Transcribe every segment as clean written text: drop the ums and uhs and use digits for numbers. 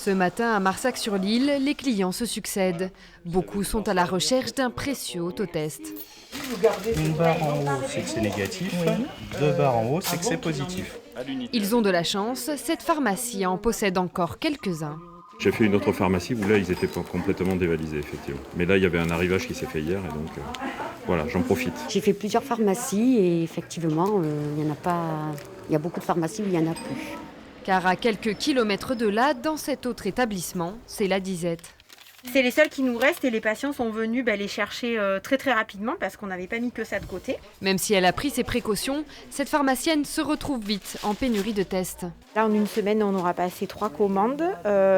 Ce matin, à Marsac-sur-l'Île, les clients se succèdent. Beaucoup sont à la recherche d'un précieux autotest. Une barre en haut, c'est que c'est négatif. Deux barres en haut, c'est que c'est positif. Ils ont de la chance, cette pharmacie en possède encore quelques-uns. J'ai fait une autre pharmacie où là, ils étaient pas complètement dévalisés, effectivement. Mais là, il y avait un arrivage qui s'est fait hier, et donc voilà, j'en profite. J'ai fait plusieurs pharmacies et effectivement, il y en a pas. Il y a beaucoup de pharmacies où il n'y en a plus. Car à quelques kilomètres de là, dans cet autre établissement, c'est la disette. C'est les seuls qui nous restent et les patients sont venus les chercher très rapidement parce qu'on n'avait pas mis que ça de côté. Même si elle a pris ses précautions, cette pharmacienne se retrouve vite en pénurie de tests. Là, en une semaine, on aura passé 3 commandes.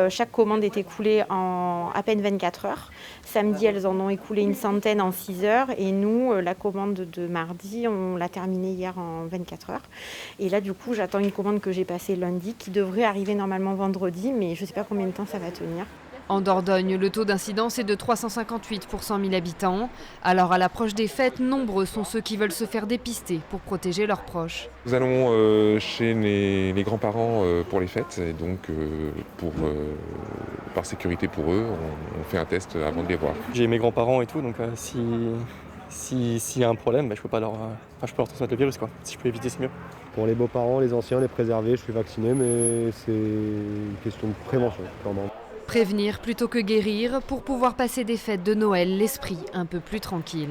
Chaque commande est écoulée en à peine 24 heures. Samedi, elles en ont écoulé une centaine en 6 heures. Et nous, la commande de mardi, on l'a terminée hier en 24 heures. Et là, du coup, j'attends une commande que j'ai passée lundi qui devrait arriver normalement vendredi, mais je ne sais pas combien de temps ça va tenir. En Dordogne, le taux d'incidence est de 358 pour 100 000 habitants. Alors à l'approche des fêtes, nombreux sont ceux qui veulent se faire dépister pour protéger leurs proches. Nous allons chez les grands-parents pour les fêtes et donc par sécurité pour eux, on fait un test avant de les voir. J'ai mes grands-parents et tout, donc s'il y a un problème, je peux pas je peux leur transmettre le virus, quoi. Si je peux éviter, c'est mieux. Pour les beaux-parents, les anciens, les préserver, je suis vacciné, mais c'est une question de prévention, clairement. Prévenir plutôt que guérir pour pouvoir passer des fêtes de Noël l'esprit un peu plus tranquille.